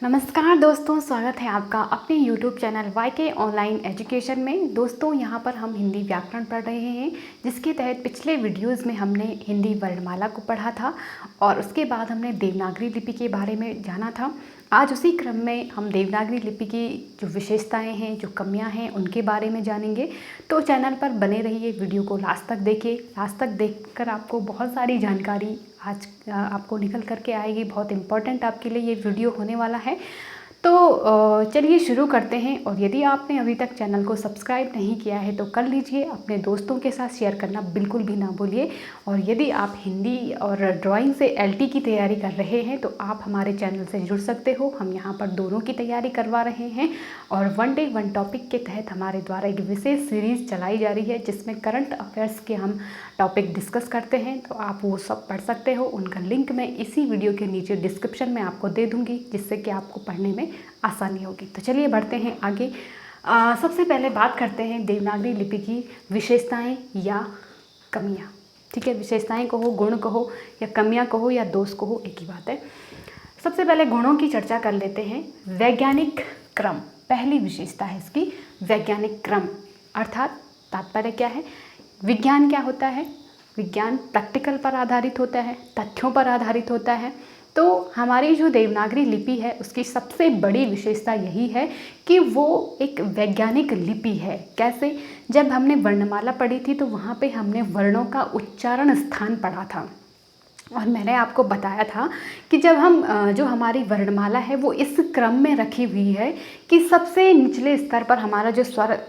नमस्कार दोस्तों, स्वागत है आपका अपने YouTube channel YK online education में। दोस्तों यहाँ पर हम हिंदी व्याकरण पढ़ रहे हैं, जिसके तहत पिछले वीडियोस में हमने हिंदी वर्णमाला को पढ़ा था और उसके बाद हमने देवनागरी लिपि के बारे में जाना था। आज उसी क्रम में हम देवनागरी लिपि की जो विशेषताएं हैं, जो कमियां हैं, उनके बारे में जानेंगे। तो चैनल पर बने रहिए, वीडियो को लास्ट तक देखिए। लास्ट तक देखकर आपको बहुत सारी जानकारी आज आपको निकल करके आएगी। बहुत इम्पोर्टेंट आपके लिए ये वीडियो होने वाला है। तो चलिए शुरू करते हैं। और यदि आपने अभी तक चैनल को सब्सक्राइब नहीं किया है तो कर लीजिए, अपने दोस्तों के साथ शेयर करना बिल्कुल भी ना भूलिए। और यदि आप हिंदी और ड्राइंग से LT की तैयारी कर रहे हैं तो आप हमारे चैनल से जुड़ सकते हो। हम यहाँ पर दोनों की तैयारी करवा रहे हैं और वन डे वन टॉपिक के तहत हमारे द्वारा एक विशेष सीरीज़ चलाई जा रही है, जिसमें करंट अफेयर्स के हम टॉपिक डिस्कस करते हैं। तो आप वो सब पढ़ सकते हो। उनका लिंक मैं इसी वीडियो के नीचे डिस्क्रिप्शन में आपको दे दूँगी, जिससे कि आपको पढ़ने में आसानी होगी। तो चलिए बढ़ते हैं आगे। सबसे पहले बात करते हैं देवनागरी लिपि की विशेषताएं या कमियां। ठीक है, विशेषताएं कहो, गुण कहो या कमियां कहो या दोष कहो, एक ही बात है। सबसे पहले गुणों की चर्चा कर लेते हैं। वैज्ञानिक क्रम पहली विशेषता है इसकी, वैज्ञानिक क्रम। अर्थात तात्पर्य क्या है? विज्ञान क्या होता है? विज्ञान प्रैक्टिकल पर आधारित होता है, तथ्यों पर आधारित होता है। तो हमारी जो देवनागरी लिपि है उसकी सबसे बड़ी विशेषता यही है कि वो एक वैज्ञानिक लिपि है। कैसे? जब हमने वर्णमाला पढ़ी थी तो वहाँ पे हमने वर्णों का उच्चारण स्थान पढ़ा था और मैंने आपको बताया था कि जब हम जो हमारी वर्णमाला है वो इस क्रम में रखी हुई है कि सबसे निचले स्तर पर हमारा जो स्वर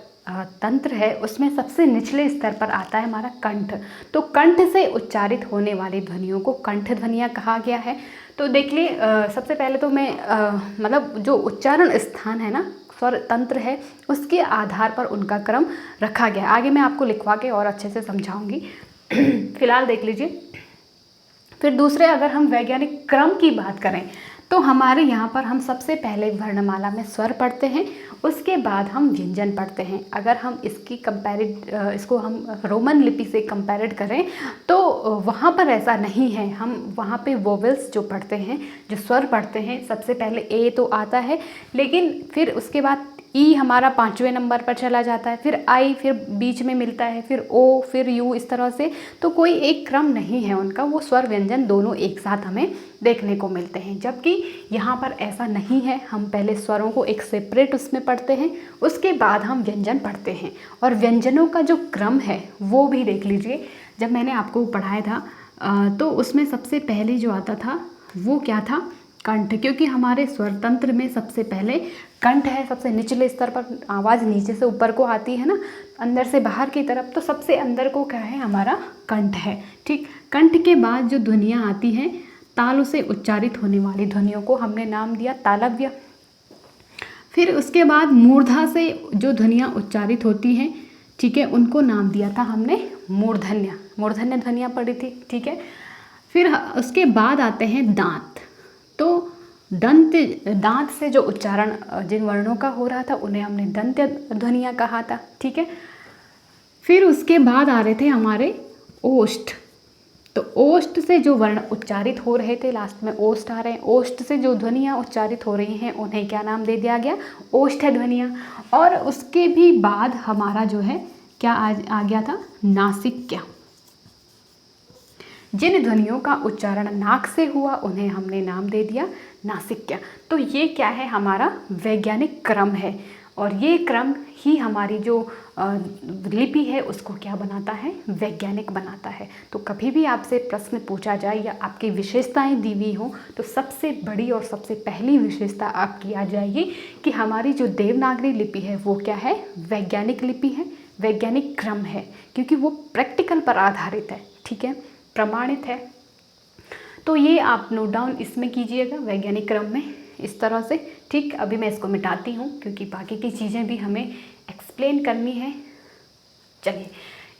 तंत्र है उसमें सबसे निचले स्तर पर आता है हमारा कंठ। तो कंठ से उच्चारित होने वाली ध्वनियों को कंठ ध्वनियाँ कहा गया है। तो देख लिए, सबसे पहले तो मैं मतलब जो उच्चारण स्थान है ना, स्वर तंत्र है, उसके आधार पर उनका क्रम रखा गया। आगे मैं आपको लिखवा के और अच्छे से समझाऊंगी। फिलहाल देख लीजिए। फिर दूसरे, अगर हम वैज्ञानिक क्रम की बात करें तो हमारे यहाँ पर हम सबसे पहले वर्णमाला में स्वर पढ़ते हैं, उसके बाद हम व्यंजन पढ़ते हैं। अगर हम इसको हम रोमन लिपि से कंपेरिड करें तो वहाँ पर ऐसा नहीं है। हम वहाँ पे वोवेल्स जो पढ़ते हैं, जो स्वर पढ़ते हैं, सबसे पहले ए तो आता है, लेकिन फिर उसके बाद ई हमारा 5वें नंबर पर चला जाता है, फिर आई, फिर बीच में मिलता है, फिर ओ, फिर यू, इस तरह से। तो कोई एक क्रम नहीं है उनका, वो स्वर व्यंजन दोनों एक साथ हमें देखने को मिलते हैं। जबकि यहाँ पर ऐसा नहीं है। हम पहले स्वरों को एक सेपरेट उसमें पढ़ते हैं, उसके बाद हम व्यंजन पढ़ते हैं। और व्यंजनों का जो क्रम है वो भी देख लीजिए। जब मैंने आपको पढ़ाया था तो उसमें सबसे पहले जो आता था वो क्या था? कंठ। क्योंकि हमारे स्वर तंत्र में सबसे पहले कंठ है, सबसे निचले स्तर पर आवाज़ नीचे से ऊपर को आती है ना, अंदर से बाहर की तरफ। तो सबसे अंदर को क्या है? हमारा कंठ है। ठीक, कंठ के बाद जो ध्वनियाँ आती हैं, तालु से उच्चारित होने वाली ध्वनियों को हमने नाम दिया तालव्य। फिर उसके बाद मूर्धा से जो ध्वनियाँ उच्चारित होती हैं, ठीक है, उनको नाम दिया था हमने मूर्धन्य। मूर्धन्य ध्वनियाँ पढ़ी थी। ठीक है, फिर उसके बाद आते हैं दांत। तो दांत से जो उच्चारण जिन वर्णों का हो रहा था उन्हें हमने दंत ध्वनियाँ कहा था। ठीक है, फिर उसके बाद आ रहे थे हमारे ओष्ठ। तो ओष्ठ से जो वर्ण उच्चारित हो रहे थे, लास्ट में ओष्ठ आ रहे हैं, ओष्ठ से जो ध्वनियाँ उच्चारित हो रही हैं उन्हें क्या नाम दे दिया गया? ओष्ठ ध्वनियाँ। और उसके भी बाद हमारा जो है क्या आ गया था? नासिक्य। जिन ध्वनियों का उच्चारण नाक से हुआ उन्हें हमने नाम दे दिया नासिक्य। तो ये क्या है? हमारा वैज्ञानिक क्रम है। और ये क्रम ही हमारी जो लिपि है उसको क्या बनाता है? वैज्ञानिक बनाता है। तो कभी भी आपसे प्रश्न पूछा जाए या आपकी विशेषताएं दी हुई हों तो सबसे बड़ी और सबसे पहली विशेषता आपकी आ जाएगी कि हमारी जो देवनागरी लिपि है वो क्या है? वैज्ञानिक लिपि है, वैज्ञानिक क्रम है, क्योंकि वो प्रैक्टिकल पर आधारित है। ठीक है, प्रमाणित है। तो ये आप नोट डाउन इसमें कीजिएगा, वैज्ञानिक क्रम में, इस तरह से। ठीक, अभी मैं इसको मिटाती हूँ क्योंकि बाकी की चीज़ें भी हमें एक्सप्लेन करनी है। चलिए,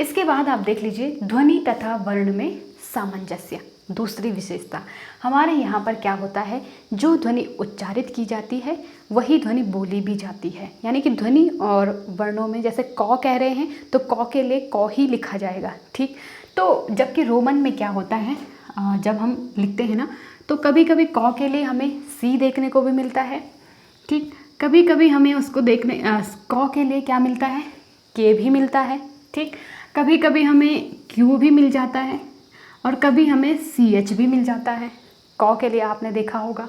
इसके बाद आप देख लीजिए ध्वनि तथा वर्ण में सामंजस्य। दूसरी विशेषता हमारे यहाँ पर क्या होता है? जो ध्वनि उच्चारित की जाती है वही ध्वनि बोली भी जाती है। यानी कि ध्वनि और वर्णों में, जैसे क कह रहे हैं तो क के लिए क ही लिखा जाएगा। ठीक, तो जबकि रोमन में क्या होता है, जब हम लिखते हैं ना तो कभी कभी क के लिए हमें सी देखने को भी मिलता है, ठीक। कभी कभी हमें उसको क के लिए क्या मिलता है, के भी मिलता है, ठीक। कभी कभी हमें क्यू भी मिल जाता है और कभी हमें सी एच भी मिल जाता है, क के लिए आपने देखा होगा।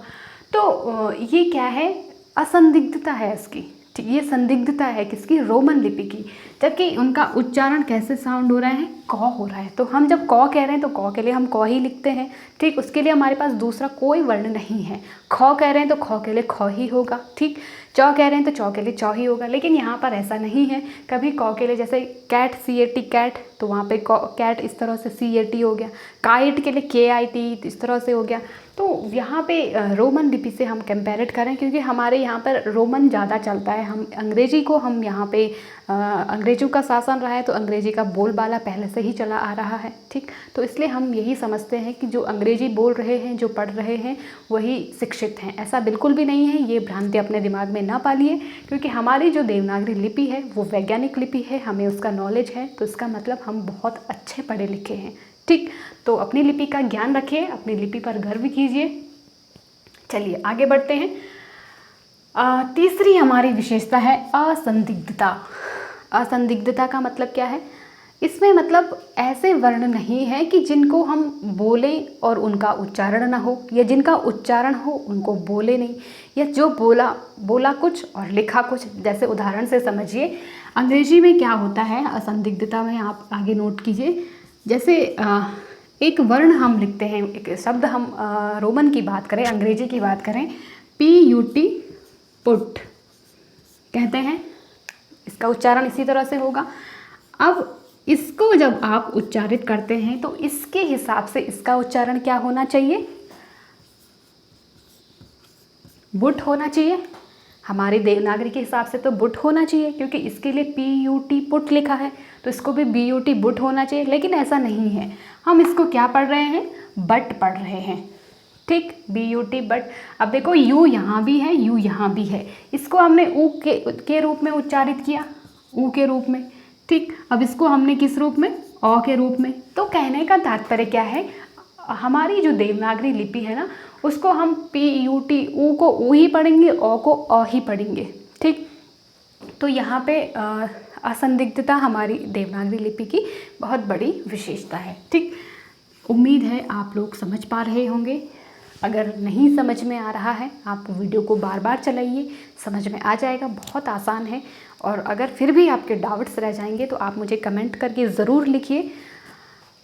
तो ये क्या है, असंदिग्धता है इसकी, ठीक। ये संदिग्धता है किसकी, रोमन लिपि की, जबकि उनका उच्चारण कैसे साउंड हो रहा है, क हो रहा है। तो हम जब क कह रहे हैं तो क के लिए हम क ही लिखते हैं, ठीक। उसके लिए हमारे पास दूसरा कोई वर्ण नहीं है। ख कह रहे हैं तो ख के लिए ख ही होगा, ठीक। च कह रहे हैं तो च के लिए च ही होगा। लेकिन यहाँ पर ऐसा नहीं है, कभी क के लिए जैसे cat, C A T cat, तो वहाँ पे कैट इस तरह से सी ए टी हो गया। काइट के लिए के आई टी इस तरह से हो गया। तो यहाँ पे रोमन लिपि से हम कंपेयर करें, क्योंकि हमारे यहाँ पर रोमन ज़्यादा चलता है। हम अंग्रेजी को हम यहाँ पे अंग्रेजों का शासन रहा है तो अंग्रेजी का बोलबाला पहले से ही चला आ रहा है, ठीक। तो इसलिए हम यही समझते हैं कि जो अंग्रेजी बोल रहे हैं, जो पढ़ रहे हैं, वही शिक्षित हैं। ऐसा बिल्कुल भी नहीं है, ये भ्रांति अपने दिमाग में ना पालिए, क्योंकि हमारी जो देवनागरी लिपि है वो वैज्ञानिक लिपि है, हमें उसका नॉलेज है, तो इसका मतलब हम बहुत अच्छे पढ़े लिखे हैं, ठीक। तो अपनी लिपि का ज्ञान रखिए, अपनी लिपि पर गर्व कीजिए। चलिए आगे बढ़ते हैं। तीसरी हमारी विशेषता है असंदिग्धता। असंदिग्धता का मतलब क्या है, इसमें मतलब ऐसे वर्ण नहीं है कि जिनको हम बोलें और उनका उच्चारण ना हो, या जिनका उच्चारण हो उनको बोले नहीं, या जो बोला कुछ और लिखा कुछ। जैसे उदाहरण से समझिए, अंग्रेजी में क्या होता है असंदिग्धता में, आप आगे नोट कीजिए। जैसे एक वर्ण हम लिखते हैं, एक शब्द हम रोमन की बात करें, अंग्रेजी की बात करें, PUT पुट कहते हैं, इसका उच्चारण इसी तरह से होगा। अब इसको जब आप उच्चारित करते हैं तो इसके हिसाब से इसका उच्चारण क्या होना चाहिए, बुट होना चाहिए। हमारी देवनागरी के हिसाब से तो बुट होना चाहिए, क्योंकि इसके लिए PUT पुट लिखा है, तो इसको भी BUT बुट होना चाहिए। लेकिन ऐसा नहीं है, हम इसको क्या पढ़ रहे हैं, बट पढ़ रहे हैं, ठीक। BUT but. अब देखो यू यहाँ भी है, यू यहाँ भी है, इसको हमने ऊ के रूप में उच्चारित किया, ऊ के रूप में, ठीक। अब इसको हमने किस रूप में, अ के रूप में। तो कहने का तात्पर्य क्या है, हमारी जो देवनागरी लिपि है ना, उसको हम PUT ऊ को ऊ ही पढ़ेंगे, अ को अ ही पढ़ेंगे, ठीक। तो यहाँ पे असंदिग्धता हमारी देवनागरी लिपि की बहुत बड़ी विशेषता है, ठीक। उम्मीद है आप लोग समझ पा रहे होंगे। अगर नहीं समझ में आ रहा है, आप वीडियो को बार बार चलाइए, समझ में आ जाएगा, बहुत आसान है। और अगर फिर भी आपके डाउट्स रह जाएंगे तो आप मुझे कमेंट करके ज़रूर लिखिए।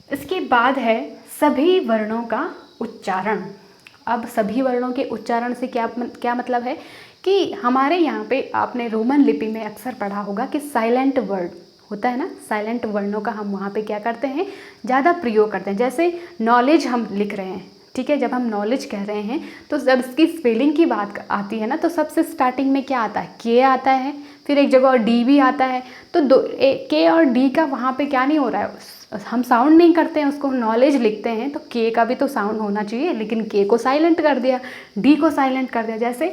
इसके बाद है सभी वर्णों का उच्चारण। अब सभी वर्णों के उच्चारण से क्या मतलब है कि हमारे यहाँ पे आपने रोमन लिपि में अक्सर पढ़ा होगा कि साइलेंट वर्ड होता है ना, साइलेंट वर्णों का हम वहाँ पे क्या करते हैं, ज़्यादा प्रयोग करते हैं। जैसे नॉलेज हम लिख रहे हैं, ठीक है, जब हम नॉलेज कह रहे हैं तो जब इसकी स्पेलिंग की बात आती है ना, तो सबसे स्टार्टिंग में क्या आता है, के आता है, फिर एक जगह और डी भी आता है। तो के और डी का वहाँ पे क्या नहीं हो रहा है, हम साउंड नहीं करते हैं, उसको नॉलेज लिखते हैं, तो के का भी तो साउंड होना चाहिए, लेकिन के को साइलेंट कर दिया, डी को साइलेंट कर दिया। जैसे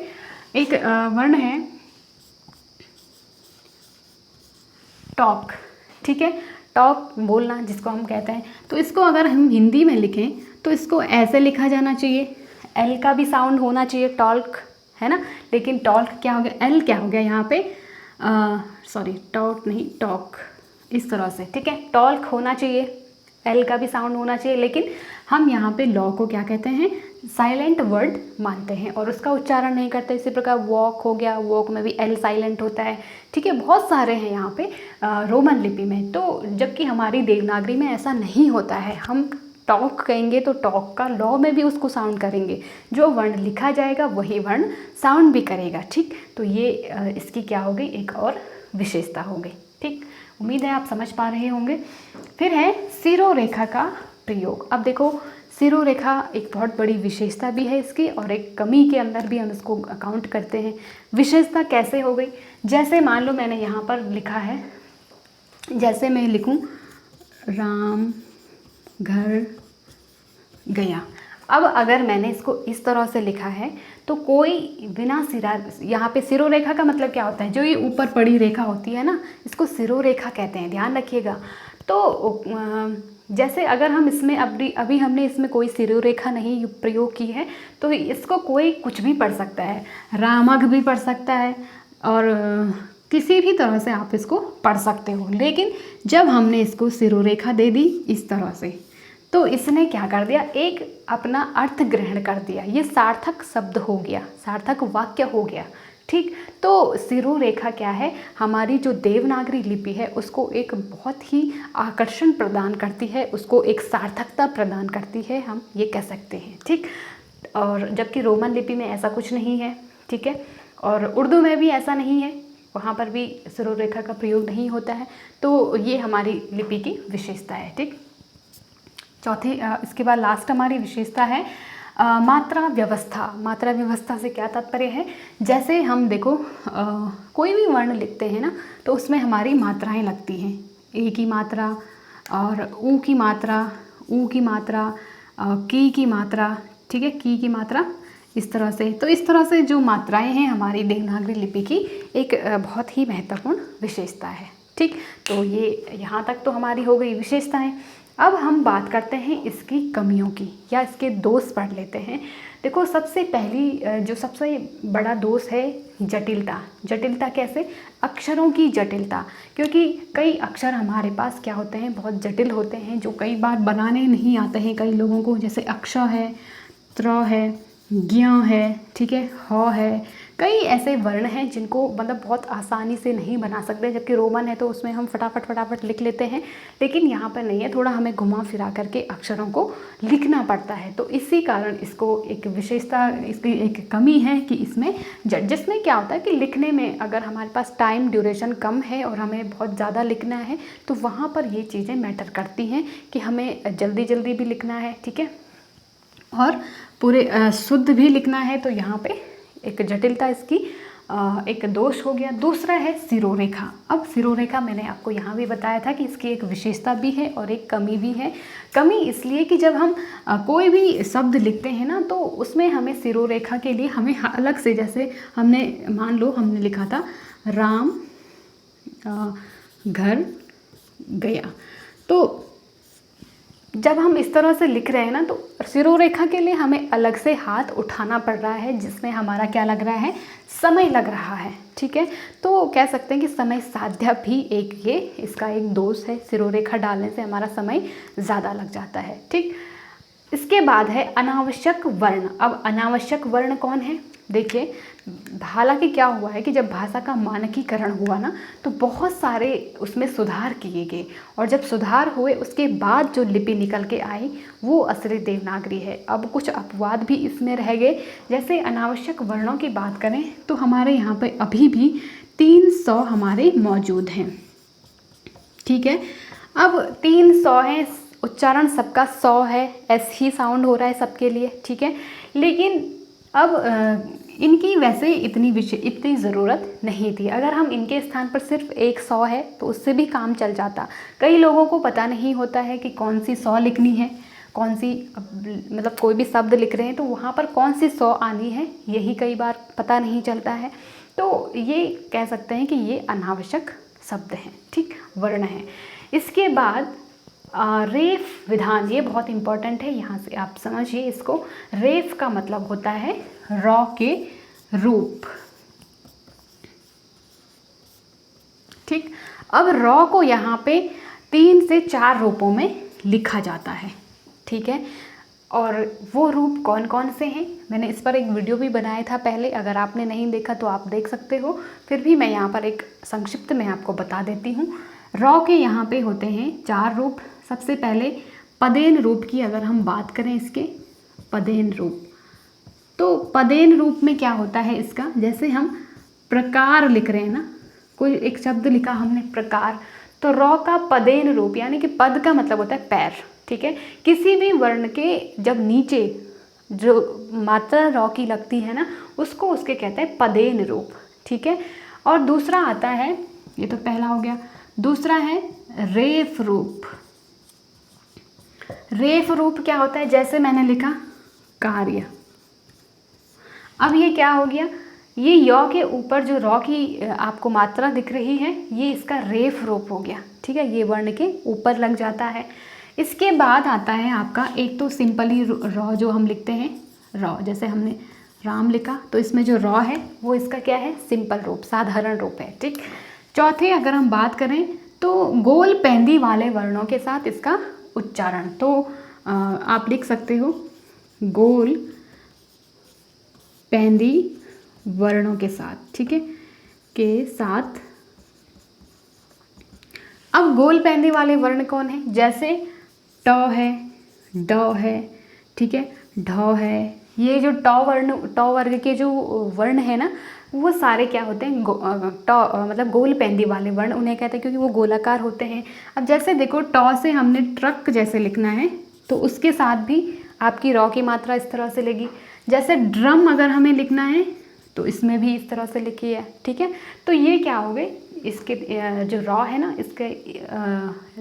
एक वर्ण है टॉक, ठीक है, टॉक बोलना जिसको हम कहते हैं, तो इसको अगर हम हिंदी में लिखें तो इसको ऐसे लिखा जाना चाहिए, एल का भी साउंड होना चाहिए, टॉल्क है ना, लेकिन टॉल्क क्या हो गया, एल क्या हो गया यहाँ पे, सॉरी टॉक नहीं, टॉक इस तरह से, ठीक है, टॉल्क होना चाहिए, एल का भी साउंड होना चाहिए, लेकिन हम यहाँ पे लॉ को क्या कहते हैं, साइलेंट वर्ड मानते हैं और उसका उच्चारण नहीं करते। इसी प्रकार वॉक हो गया, वॉक में भी एल साइलेंट होता है, ठीक है, बहुत सारे हैं यहाँ पे रोमन लिपि में। तो जबकि हमारी देवनागरी में ऐसा नहीं होता है, हम टॉक कहेंगे तो टॉक का लॉ में भी उसको साउंड करेंगे, जो वर्ण लिखा जाएगा वही वर्ण साउंड भी करेगा, ठीक। तो ये इसकी क्या हो गई, एक और विशेषता हो गई, ठीक। उम्मीद है आप समझ पा रहे होंगे। फिर है सिरोरेखा का प्रयोग। अब देखो सिरोरेखा एक बहुत बड़ी विशेषता भी है इसकी, और एक कमी के अंदर भी हम इसको काउंट करते हैं। विशेषता कैसे हो गई, जैसे मान लो मैंने यहाँ पर लिखा है, जैसे मैं लिखूँ राम घर गया। अब अगर मैंने इसको इस तरह से लिखा है तो कोई बिना सिरा, यहाँ पे सिरोरेखा का मतलब क्या होता है, जो ये ऊपर पड़ी रेखा होती है ना, इसको सिरोरेखा कहते हैं, ध्यान रखिएगा। तो जैसे अगर हम इसमें अभी हमने इसमें कोई सिरोरेखा नहीं प्रयोग की है तो इसको कोई कुछ भी पढ़ सकता है, रामक भी पढ़ सकता है और किसी भी तरह से आप इसको पढ़ सकते हो। लेकिन जब हमने इसको सिरोरेखा दे दी इस तरह से, तो इसने क्या कर दिया, एक अपना अर्थ ग्रहण कर दिया, ये सार्थक शब्द हो गया, सार्थक वाक्य हो गया। ठीक, तो सिरोरेखा क्या है, हमारी जो देवनागरी लिपि है उसको एक बहुत ही आकर्षण प्रदान करती है, उसको एक सार्थकता प्रदान करती है, हम ये कह सकते हैं। ठीक, और जबकि रोमन लिपि में ऐसा कुछ नहीं है। ठीक है, और उर्दू में भी ऐसा नहीं है, वहाँ पर भी सिरोरेखा का प्रयोग नहीं होता है। तो ये हमारी लिपि की विशेषता है। ठीक, चौथी इसके बाद लास्ट हमारी विशेषता है मात्रा व्यवस्था। मात्रा व्यवस्था से क्या तात्पर्य है, जैसे हम देखो कोई भी वर्ण लिखते हैं ना तो उसमें हमारी मात्राएं लगती हैं, ए की मात्रा और ऊ की मात्रा, ऊ की मात्रा, की मात्रा, ठीक है, की मात्रा, इस तरह से। तो इस तरह से जो मात्राएं हैं हमारी देवनागरी लिपि की एक बहुत ही महत्वपूर्ण विशेषता है। ठीक, तो ये यहाँ तक तो हमारी हो गई विशेषताएं। अब हम बात करते हैं इसकी कमियों की या इसके दोष पढ़ लेते हैं। देखो, सबसे पहली जो सबसे बड़ा दोष है जटिलता। जटिलता कैसे, अक्षरों की जटिलता, क्योंकि कई अक्षर हमारे पास क्या होते हैं, बहुत जटिल होते हैं, जो कई बार बनाने नहीं आते हैं कई लोगों को। जैसे अक्ष है, त्र है, ज्ञ है, ठीक है, ह है, कई ऐसे वर्ण हैं जिनको मतलब बहुत आसानी से नहीं बना सकते। जबकि रोमन है तो उसमें हम फटाफट लिख लेते हैं, लेकिन यहाँ पर नहीं है, थोड़ा हमें घुमा फिरा करके अक्षरों को लिखना पड़ता है। तो इसी कारण इसको एक विशेषता, इसकी एक कमी है कि इसमें जिसमें क्या होता है कि लिखने में अगर हमारे पास टाइम ड्यूरेशन कम है और हमें बहुत ज़्यादा लिखना है तो वहाँ पर ये चीज़ें मैटर करती हैं कि हमें जल्दी जल्दी भी लिखना है, ठीक है, और पूरे शुद्ध भी लिखना है। तो यहाँ पे एक जटिलता इसकी एक दोष हो गया। दूसरा है सिरोरेखा। अब सिरोरेखा मैंने आपको यहाँ भी बताया था कि इसकी एक विशेषता भी है और एक कमी भी है। कमी इसलिए कि जब हम कोई भी शब्द लिखते हैं ना तो उसमें हमें सिरोरेखा के लिए हमें अलग से, जैसे हमने मान लो हमने लिखा था राम घर गया, तो जब हम इस तरह से लिख रहे हैं ना तो सिरोरेखा के लिए हमें अलग से हाथ उठाना पड़ रहा है, जिसमें हमारा क्या लग रहा है, समय लग रहा है। ठीक है, तो कह सकते हैं कि समय साध्य भी एक ये इसका एक दोष है। सिरोरेखा डालने से हमारा समय ज़्यादा लग जाता है। ठीक, इसके बाद है अनावश्यक वर्ण। अब अनावश्यक वर्ण कौन है, देखिए, हालांकि क्या हुआ है कि जब भाषा का मानकीकरण हुआ ना तो बहुत सारे उसमें सुधार किए गए, और जब सुधार हुए उसके बाद जो लिपि निकल के आई वो असली देवनागरी है। अब कुछ अपवाद भी इसमें रह गए। जैसे अनावश्यक वर्णों की बात करें तो हमारे यहाँ पे अभी भी 300 हमारे मौजूद हैं। ठीक है, अब 300 हैं, उच्चारण सबका 100 है, एस ही साउंड हो रहा है सबके लिए। ठीक है, लेकिन अब इनकी वैसे इतनी ज़रूरत नहीं थी। अगर हम इनके स्थान पर सिर्फ 100 है तो उससे भी काम चल जाता। कई लोगों को पता नहीं होता है कि कौन सी 100 लिखनी है, कौन सी, मतलब कोई भी शब्द लिख रहे हैं तो वहाँ पर कौन सी 100 आनी है, यही कई बार पता नहीं चलता है। तो ये कह सकते हैं कि ये अनावश्यक शब्द हैं, ठीक, वर्ण हैं। इसके बाद रेफ विधान, ये बहुत इम्पॉर्टेंट है, यहाँ से आप समझिए इसको। रेफ का मतलब होता है रॉ के रूप। ठीक, अब रॉ को यहाँ पे 3 से 4 रूपों में लिखा जाता है। ठीक है, और वो रूप कौन कौन से हैं, मैंने इस पर एक वीडियो भी बनाया था पहले, अगर आपने नहीं देखा तो आप देख सकते हो। फिर भी मैं यहाँ पर एक संक्षिप्त में आपको बता देती हूँ। रॉ के यहाँ पे होते हैं 4 रूप। सबसे पहले पदेन रूप की अगर हम बात करें, इसके पदेन रूप, तो पदेन रूप में क्या होता है इसका, जैसे हम प्रकार लिख रहे हैं ना, कोई एक शब्द लिखा हमने प्रकार, तो रॉ का पदेन रूप, यानी कि पद का मतलब होता है पैर। ठीक है, किसी भी वर्ण के जब नीचे जो मात्रा रॉ की लगती है ना उसको उसके कहते हैं पदेन रूप। ठीक है, और दूसरा आता है, ये तो पहला हो गया, दूसरा है रेफ रूप। रेफ रूप क्या होता है, जैसे मैंने लिखा कार्य, अब ये क्या हो गया, ये यौ के ऊपर जो रॉ की आपको मात्रा दिख रही है ये इसका रेफ रूप हो गया। ठीक है, ये वर्ण के ऊपर लग जाता है। इसके बाद आता है आपका एक तो सिंपली रॉ जो हम लिखते हैं रॉ, जैसे हमने राम लिखा तो इसमें जो रॉ है वो इसका क्या है, सिंपल रूप, साधारण रूप है। ठीक, चौथे अगर हम बात करें तो गोल पैंदी वाले वर्णों के साथ इसका उच्चारण, तो आप लिख सकते हो गोल पैंदी वर्णों के साथ, ठीक है, के साथ। अब गोल पैंदी वाले वर्ण कौन है, जैसे ट है, ड है, ठीक है, ढ है, ये जो ट वर्ग के जो वर्ण है ना वो सारे क्या होते हैं, मतलब गोल पैंदी वाले वर्ण उन्हें कहते हैं क्योंकि वो गोलाकार होते हैं। अब जैसे देखो ट से हमने ट्रक जैसे लिखना है तो उसके साथ भी आपकी रॉ की मात्रा इस तरह से लेगी। जैसे ड्रम अगर हमें लिखना है तो इसमें भी इस तरह से लिखी है। ठीक है, तो ये क्या हो गए, इसके जो रॉ है ना इसके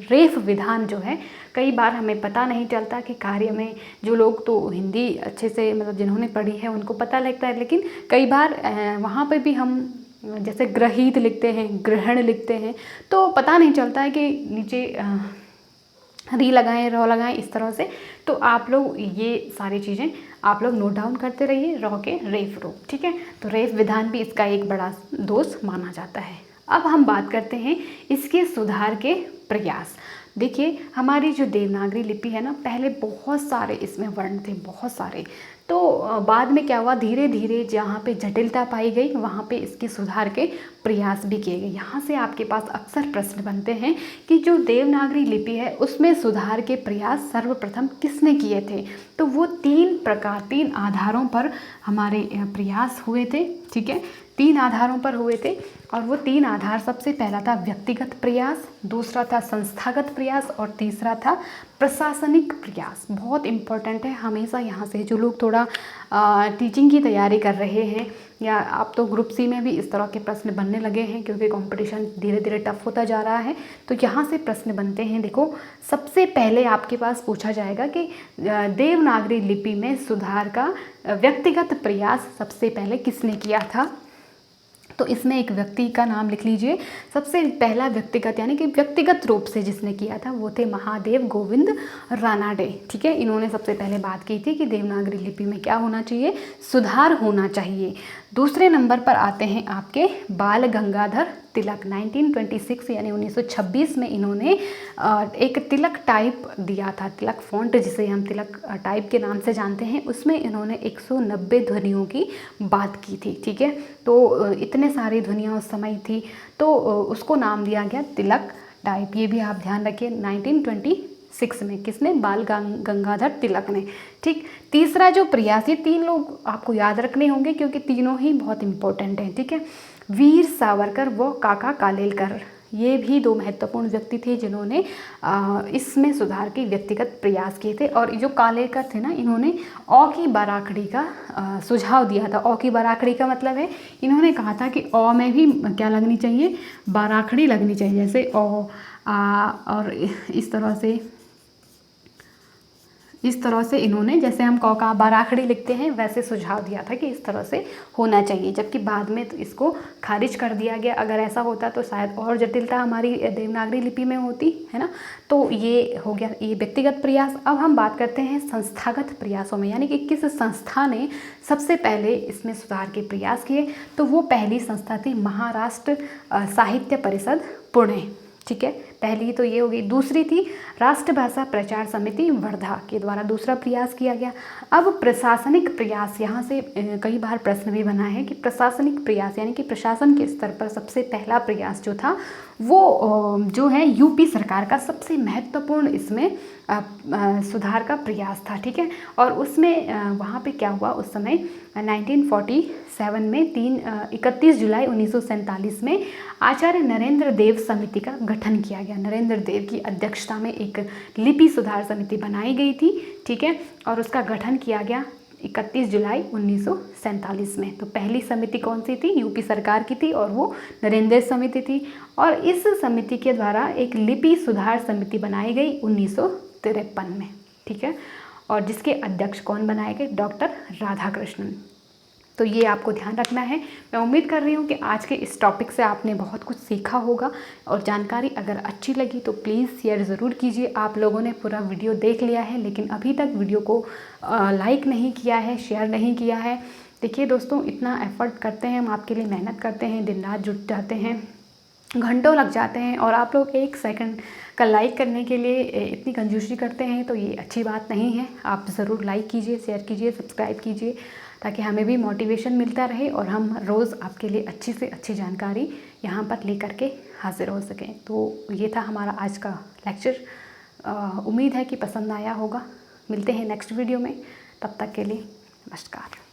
रेफ विधान जो है, कई बार हमें पता नहीं चलता कि कार्य में जो लोग तो हिंदी अच्छे से मतलब जिन्होंने पढ़ी है उनको पता लगता है, लेकिन कई बार वहाँ पे भी हम जैसे ग्रहित लिखते हैं, ग्रहण लिखते हैं तो पता नहीं चलता है कि नीचे री लगाएं, रॉ लगाएं इस तरह से। तो आप लोग ये सारी चीज़ें आप लोग नोट डाउन करते रहिए, रॉ के रेफ रूप। ठीक है, तो रेफ विधान भी इसका एक बड़ा दोष माना जाता है। अब हम बात करते हैं इसके सुधार के प्रयास। देखिए हमारी जो देवनागरी लिपि है ना, पहले बहुत सारे इसमें वर्ण थे, बहुत सारे, तो बाद में क्या हुआ, धीरे धीरे जहाँ पे जटिलता पाई गई वहाँ पे इसके सुधार के प्रयास भी किए गए। यहाँ से आपके पास अक्सर प्रश्न बनते हैं कि जो देवनागरी लिपि है उसमें सुधार के प्रयास सर्वप्रथम किसने किए थे। तो वो तीन आधारों पर हमारे प्रयास हुए थे। ठीक है, 3 आधारों पर हुए थे और वो 3 आधार, सबसे पहला था व्यक्तिगत प्रयास, दूसरा था संस्थागत प्रयास और तीसरा था प्रशासनिक प्रयास। बहुत इम्पोर्टेंट है, हमेशा यहाँ से जो लोग थोड़ा टीचिंग की तैयारी कर रहे हैं या आप तो ग्रुप सी में भी इस तरह के प्रश्न बनने लगे हैं क्योंकि कंपटीशन धीरे धीरे टफ होता जा रहा है, तो यहाँ से प्रश्न बनते हैं। देखो सबसे पहले आपके पास पूछा जाएगा कि देवनागरी लिपि में सुधार का व्यक्तिगत प्रयास सबसे पहले किसने किया था। तो इसमें एक व्यक्ति का नाम लिख लीजिए। सबसे पहला व्यक्तिगत यानी कि व्यक्तिगत रूप से जिसने किया था वो थे महादेव गोविंद रानाडे। ठीक है, इन्होंने सबसे पहले बात की थी कि देवनागरी लिपि में क्या होना चाहिए, सुधार होना चाहिए। दूसरे नंबर पर आते हैं आपके बाल गंगाधर तिलक। 1926 यानी 1926 में इन्होंने एक तिलक टाइप दिया था, तिलक फॉन्ट जिसे हम तिलक टाइप के नाम से जानते हैं, उसमें इन्होंने 190 ध्वनियों की बात की थी। ठीक है, तो इतने सारी ध्वनियाँ उस समय थी तो उसको नाम दिया गया तिलक टाइप। ये भी आप ध्यान रखिए, 1926 में किसने, बाल गंगाधर तिलक ने। ठीक, तीसरा जो प्रयास, ये 3 लोग आपको याद रखने होंगे क्योंकि तीनों ही बहुत इंपॉर्टेंट हैं। ठीक है, वीर सावरकर व काका कालेलकर, ये भी 2 महत्वपूर्ण व्यक्ति थे जिन्होंने इसमें सुधार के व्यक्तिगत प्रयास किए थे। और जो कालेलकर थे ना, इन्होंने औ की बाराखड़ी का सुझाव दिया था। औ की बाराखड़ी का मतलब है, इन्होंने कहा था कि औ में भी क्या लगनी चाहिए, बाराखड़ी लगनी चाहिए, जैसे औ और इस तरह से इन्होंने, जैसे हम क का बाराखड़ी लिखते हैं वैसे सुझाव दिया था कि इस तरह से होना चाहिए, जबकि बाद में तो इसको खारिज कर दिया गया। अगर ऐसा होता तो शायद और जटिलता हमारी देवनागरी लिपि में होती, है ना। तो ये हो गया ये व्यक्तिगत प्रयास। अब हम बात करते हैं संस्थागत प्रयासों में, यानी कि किस संस्था ने सबसे पहले इसमें सुधार के प्रयास किए। तो वो पहली संस्था थी महाराष्ट्र साहित्य परिषद पुणे। ठीक है, पहली तो ये होगी। दूसरी थी राष्ट्रभाषा प्रचार समिति वर्धा के द्वारा दूसरा प्रयास किया गया। अब प्रशासनिक प्रयास, यहाँ से कई बार प्रश्न भी बना है कि प्रशासनिक प्रयास यानी कि प्रशासन के स्तर पर सबसे पहला प्रयास जो था वो जो है यूपी सरकार का सबसे महत्वपूर्ण इसमें सुधार का प्रयास था। ठीक है, और उसमें वहाँ पे क्या हुआ, उस समय 1947 में 31 जुलाई 1947 में आचार्य नरेंद्र देव समिति का गठन किया गया। नरेंद्र देव की अध्यक्षता में एक लिपि सुधार समिति बनाई गई थी। ठीक है, और उसका गठन किया गया 31 जुलाई 1947 में। तो पहली समिति कौन सी थी, यूपी सरकार की थी और वो नरेंद्र समिति थी। और इस समिति के द्वारा एक लिपि सुधार समिति बनाई गई 1953 में। ठीक है, और जिसके अध्यक्ष कौन बनाए गए, डॉक्टर राधाकृष्णन। तो ये आपको ध्यान रखना है। मैं उम्मीद कर रही हूँ कि आज के इस टॉपिक से आपने बहुत कुछ सीखा होगा और जानकारी अगर अच्छी लगी तो प्लीज़ शेयर ज़रूर कीजिए। आप लोगों ने पूरा वीडियो देख लिया है लेकिन अभी तक वीडियो को लाइक नहीं किया है, शेयर नहीं किया है। देखिए दोस्तों, इतना एफ़र्ट करते हैं हम, आपके लिए मेहनत करते हैं, दिन रात जुट जाते हैं, घंटों लग जाते हैं और आप लोग 1 सेकंड का लाइक करने के लिए इतनी कंजूसी करते हैं, तो ये अच्छी बात नहीं है। आप ज़रूर लाइक कीजिए, शेयर कीजिए, सब्सक्राइब कीजिए ताकि हमें भी मोटिवेशन मिलता रहे और हम रोज़ आपके लिए अच्छी से अच्छी जानकारी यहाँ पर लेकर के हाज़िर हो सकें। तो ये था हमारा आज का लेक्चर। उम्मीद है कि पसंद आया होगा। मिलते हैं नेक्स्ट वीडियो में, तब तक के लिए नमस्कार।